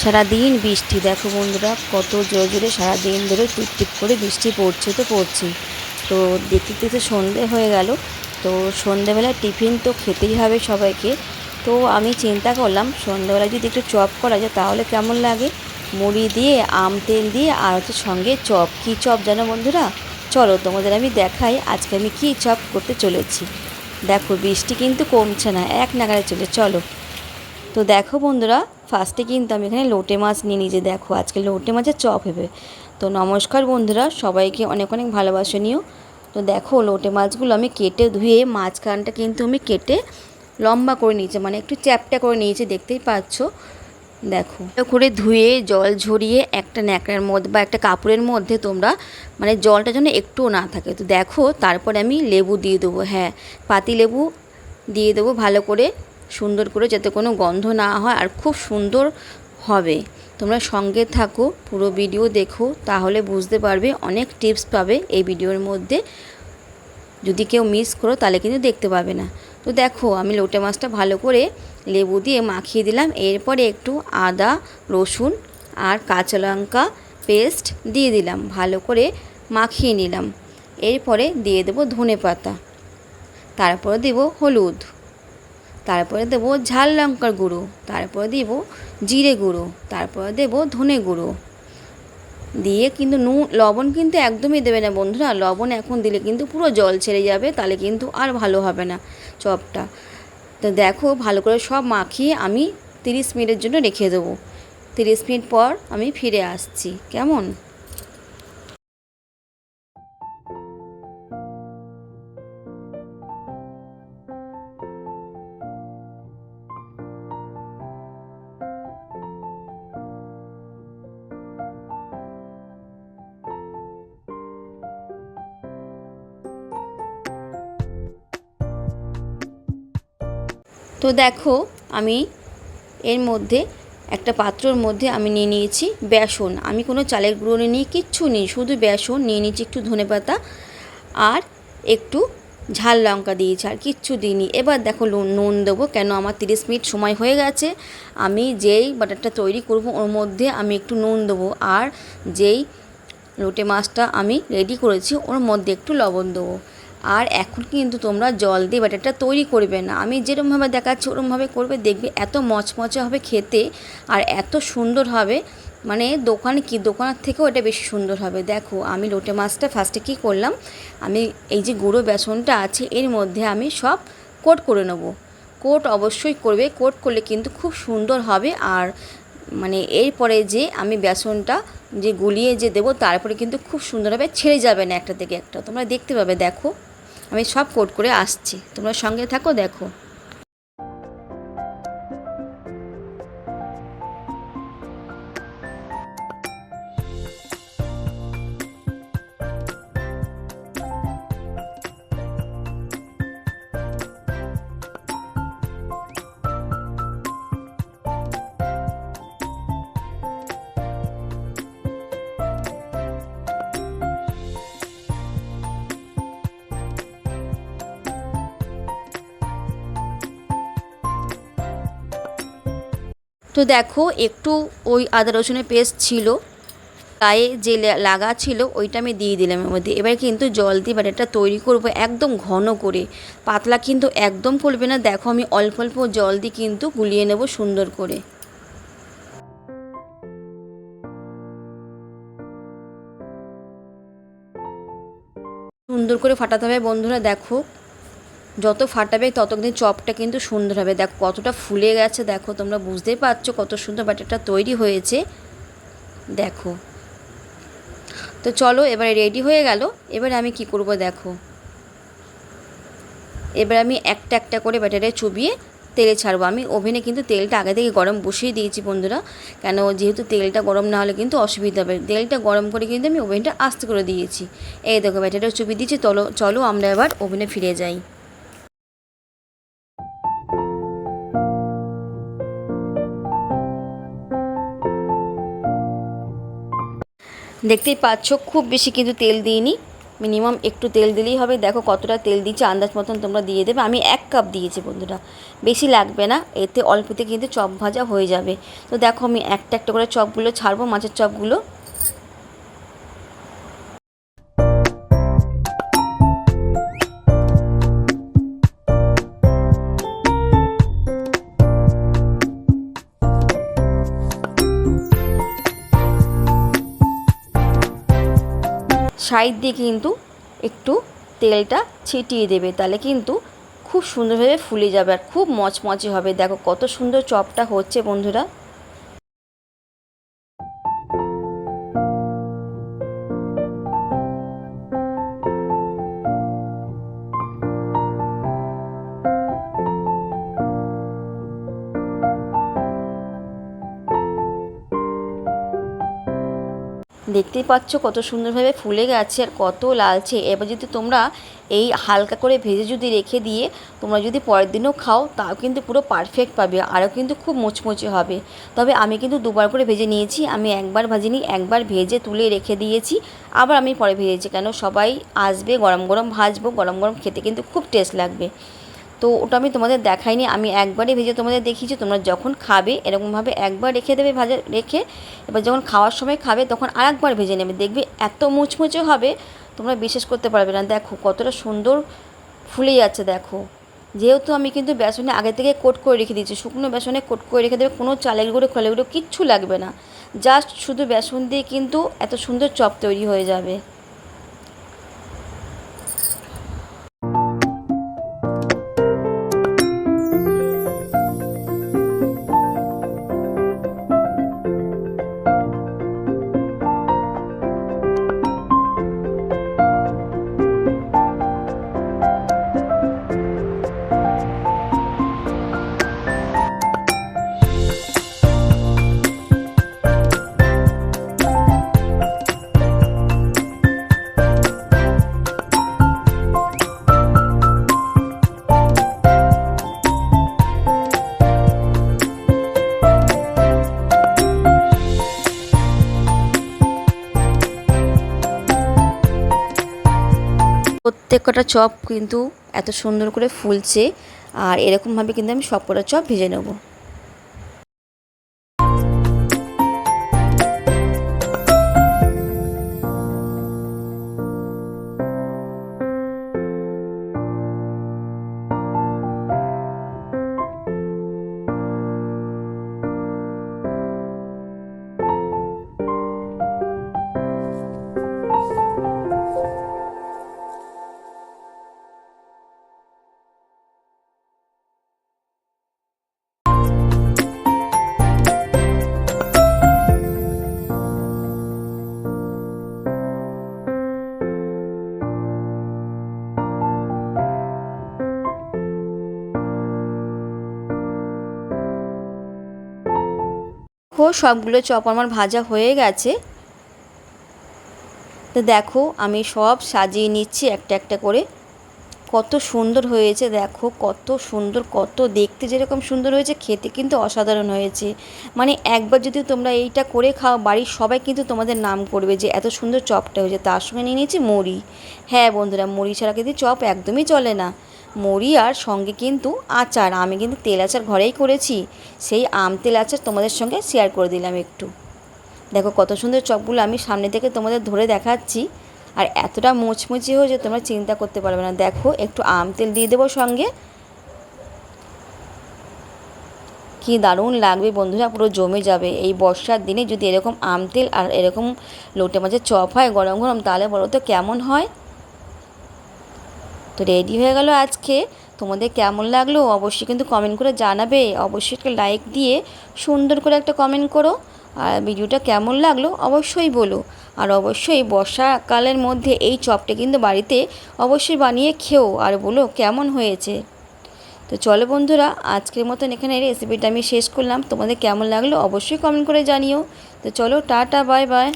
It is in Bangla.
সারাদিন বৃষ্টি, দেখো বন্ধুরা কত জোরে জোরে সারাদিন ধরে টিপটিপ করে বৃষ্টি পড়ছে তো পড়ছেই। তো দেখতে দেখতে সন্ধে হয়ে গেল। তো সন্ধেবেলায় টিফিন তো খেতেই হবে সবাইকে। তো আমি চিন্তা করলাম সন্ধেবেলায় যদি একটু চপ করা যায় তাহলে কেমন লাগে। মুড়ি দিয়ে আম তেল দিয়ে আর হচ্ছে সঙ্গে চপ। কী চপ জানো বন্ধুরা? চলো তোমাদের আমি দেখাই আজকে আমি কী চপ করতে চলেছি। দেখো বৃষ্টি কিন্তু কমছে না, এক নাগাড়ে চলে, চলো। তো দেখো বন্ধুরা, ফার্স্টে কিন্তু আমি এখানে লোটে মাছ নিয়ে নিয়েছি। দেখো আজকে লোটে মাছের চপ হবে। তো নমস্কার বন্ধুরা, সবাইকে অনেক অনেক ভালোবাসা নিও। তো দেখো লোটে মাছগুলো আমি কেটে ধুয়ে মাঝখানটা কিন্তু আমি কেটে লম্বা করে নিয়েছি, মানে একটু চ্যাপটা করে নিয়েছি, দেখতেই পাচ্ছ। দেখো করে ধুয়ে জল ঝরিয়ে একটা ন্যাকড়ার মধ্যে বা একটা কাপড়ের মধ্যে তোমরা, মানে জলটা যেন একটুও না থাকে। তো দেখো তারপরে আমি লেবু দিয়ে দেবো, হ্যাঁ পাতি লেবু দিয়ে দেবো ভালো করে, সুন্দর করে, যাতে কোনো গন্ধ না হয় আর খুব সুন্দর হবে। তোমরা সঙ্গে থাকো, পুরো ভিডিও দেখো, তাহলে বুঝতে পারবে, অনেক টিপস পাবে এই ভিডিওর মধ্যে। যদি কেউ মিস করো তাহলে কিন্তু দেখতে পাবে না। তো দেখো আমি লোটে মাছটা ভালো করে লেবু দিয়ে মাখিয়ে দিলাম। এরপরে একটু আদা রসুন আর কাঁচা লঙ্কা পেস্ট দিয়ে দিলাম, ভালো করে মাখিয়ে নিলাম। এরপরে দিয়ে দেবো ধনে পাতা, তারপরে দেব হলুদ, তারপরে দেবো ঝাল লঙ্কার গুঁড়ো, তারপরে দেব জিরে গুঁড়ো, তারপরে দেব ধনে গুঁড়ো দিয়ে কিন্তু লবণ কিন্তু একদমই দেবে না বন্ধুরা। লবণ এখন দিলে কিন্তু পুরো জল ছেড়ে যাবে, তাহলে কিন্তু আর ভালো হবে না চপটা। তো দেখো ভালো করে সব মাখিয়ে আমি 30 মিনিটের জন্য রেখে দেবো। 30 মিনিট পর আমি ফিরে আসছি, কেমন? তো দেখো আমি এর মধ্যে একটা পাত্রর মধ্যে আমি নিয়ে নিয়েছি বেসন। আমি কোনো চালের গুঁড়ো নিয়ে কিচ্ছু নেই, শুধু বেসন নিয়ে নিয়েছি, একটু ধনেপাতা আর একটু ঝাল লঙ্কা দিয়েছি, আর কিচ্ছু দিইনি। এবার দেখো নুন দেবো, কেন আমার 30 মিনিট সময় হয়ে গেছে। আমি যেই বাটারটা তৈরি করব ওর মধ্যে আমি একটু নুন দেবো, আর যেই লোটে মাছটা আমি রেডি করেছি ওর মধ্যে একটু লবণ দেবো। আর এখন কিন্তু তোমরা জল দিয়ে ব্যাটারটা তৈরি করবে না, আমি যেরকমভাবে দেখাচ্ছি ওরকমভাবে করবে, দেখবে এত মচমচে হবে খেতে আর এত সুন্দর হবে, মানে দোকানের থেকেও এটা বেশি সুন্দর হবে। দেখো আমি লোটে মাছটা ফার্স্টে কী করলাম, আমি এই যে গুঁড়ো বেসনটা আছে এর মধ্যে আমি সব কোট করে নেব। কোট অবশ্যই করবে, কোট করলে কিন্তু খুব সুন্দর হবে। আর মানে এরপরে যে আমি বেসনটা যে গুলিয়ে যে দেবো তারপরে কিন্তু খুব সুন্দরভাবে ছেড়ে যাবে না একটা থেকে একটা, তোমরা দেখতে পাবে। দেখো আমি সব কোট করে আসছি, তোমরা সঙ্গে থাকো, দেখো। তো দেখো একটু ওই আদা রসুনের পেস্ট ছিল গায়ে যে লাগা ছিল ওইটা আমি দিয়ে দিলাম এর মধ্যে। এবার কিন্তু জল দিয়ে ব্যাটারটা তৈরি করবো একদম ঘন করে, পাতলা কিন্তু একদম করবে না। দেখো আমি অল্প অল্প জল দিয়ে কিন্তু গুলিয়ে নেব সুন্দর করে। সুন্দর করে ফাটাতে হবে বন্ধুরা। দেখো যত ফাটাবে ততদিন চপটা কিন্তু সুন্দর হবে। দেখো কতটা ফুলে গেছে, দেখো তোমরা বুঝতেই পারছো কত সুন্দর ব্যাটারটা তৈরি হয়েছে। দেখো তো চলো এবারে রেডি হয়ে গেল। এবারে আমি কি করব দেখো, এবার আমি একটা একটা করে ব্যাটারে চুবিয়ে তেলে ছাড়বো। আমি ওভেনে কিন্তু তেলটা আগে থেকে গরম বসিয়ে দিয়েছি বন্ধুরা, কেন যেহেতু তেলটা গরম না হলে কিন্তু অসুবিধা হবে। তেলটা গরম করে কিন্তু আমি ওভেনটা আস্তে করে দিয়েছি। এই দেখো ব্যাটারটা চুবিয়ে দিয়েছি। চলো আমরা এবার ওভেনে ফিরে যাই। দেখতেই পাচ্ছ খুব বেশি কিন্তু তেল দিইনি, মিনিমাম একটু তেল দিলেই হবে। দেখো কতটা তেল দিচ্ছে, আন্দাজ মতন তোমরা দিয়ে দেবে। আমি 1 কাপ দিয়েছি বন্ধুরা, বেশি লাগবে না, এতে অল্পতে কিন্তু চপ ভাজা হয়ে যাবে। তো দেখো আমি একটা একটা করে চপগুলো ছাড়বো, মাছের চপগুলো। সাইড দিয়ে কিন্তু একটু তেলটা ছিটিয়ে দেবে, তাহলে কিন্তু খুব সুন্দরভাবে ফুলে যাবে আর খুব মচমচে হবে। দেখো কত সুন্দর চপটা হচ্ছে বন্ধুরা। দেখতেই পাচ্ছ কত সুন্দরভাবে ফুলে গেছে আর কত লালচে। এবার যদি তোমরা এই হালকা করে ভেজে যদি রেখে দিয়ে তোমরা যদি পরের দিনও খাও, তাও কিন্তু পুরো পারফেক্ট পাবে, আরও কিন্তু খুব মুচমুচে হবে। তবে আমি কিন্তু দুবার করে ভেজে নিয়েছি, আমি একবার ভাজিনি, একবার ভেজে তুলে রেখে দিয়েছি, আবার আমি পরে ভেজেছি। কেন সবাই আসবে, গরম গরম ভাজবো, গরম গরম খেতে কিন্তু খুব টেস্ট লাগবে। তো ওটা আমি তোমাদের দেখাইনি, আমি একবারই ভেজে তোমাদের দেখিয়েছি। তোমরা যখন খাবে এরকমভাবে একবার রেখে দেবে ভাজা রেখে, এবার যখন খাওয়ার সময় খাবে তখন আরেকবার ভেজে নেবে, দেখবে এত মুচমুচে হবে তোমরা বিশ্বাস করতে পারবে না। দেখো কতটা সুন্দর ফুলে যাচ্ছে দেখো। যেহেতু আমি কিন্তু বেসনে আগে থেকে কোট করে রেখে দিয়েছি, শুকনো বেসনে কোট করে রেখে দেবে, কোনো চালের গুঁড়ো খোলের গুঁড়ো কিচ্ছু লাগবে না, জাস্ট শুধু বেসন দিয়ে কিন্তু এত সুন্দর চপ তৈরি হয়ে যাবে। প্রত্যেকটা চপ কিন্তু এত সুন্দর করে ফুলছে, আর এরকমভাবে কিন্তু আমি সবকটা চপ ভেজে নেব। সবগুলো চপ আমার ভাজা হয়ে গেছে। তো দেখো আমি সব সাজিয়ে নিচ্ছি একটা একটা করে। কত সুন্দর হয়েছে দেখো, কত সুন্দর, কত দেখতে যেরকম সুন্দর হয়েছে, খেতে কিন্তু অসাধারণ হয়েছে। মানে একবার যদি তোমরা এইটা করে খাও, বাড়ির সবাই কিন্তু তোমাদের নাম করবে যে এত সুন্দর চপটা হয়েছে। তার সঙ্গে নিয়ে নিয়েছি মুড়ি। হ্যাঁ বন্ধুরা, মুড়ি ছাড়া কিন্তু চপ একদমই চলে না। মুড়ি আর সঙ্গে কিন্তু আচার, আমি কিন্তু তেল আচার ঘরেই করেছি, সেই আম তেল আচার তোমাদের সঙ্গে শেয়ার করে দিলাম একটু। দেখো কত সুন্দর চপগুলো আমি সামনে থেকে তোমাদের ধরে দেখাচ্ছি, আর এতটা মুচমুচে হয়েছে তোমরা চিন্তা করতে পারবে না। দেখো একটু আম তেল দিয়ে দেবো সঙ্গে, কি দারুণ লাগবে বন্ধুরা, পুরো জমে যাবে। এই বর্ষার দিনে যদি এরকম আম তেল আর এরকম লোটে মাছের চপ হয় গরম গরম, তাহলে বলো তো কেমন হয়। তো রেডি হয়ে গেল আজকে। তোমাদের কেমন লাগলো অবশ্যই কিন্তু কমেন্ট করে জানাবে, অবশ্যই একটা লাইক দিয়ে সুন্দর করে একটা কমেন্ট করো। আর ভিডিওটা কেমন লাগলো অবশ্যই বলো। আর অবশ্যই বর্ষাকালের মধ্যে এই চপটা কিন্তু বাড়িতে অবশ্যই বানিয়ে খেও আর বলো কেমন হয়েছে। তো চলো বন্ধুরা, আজকের মতন এখানে রেসিপিটা আমি শেষ করলাম। তোমাদের কেমন লাগলো অবশ্যই কমেন্ট করে জানিও। তো চলো টাটা, বাই বাই।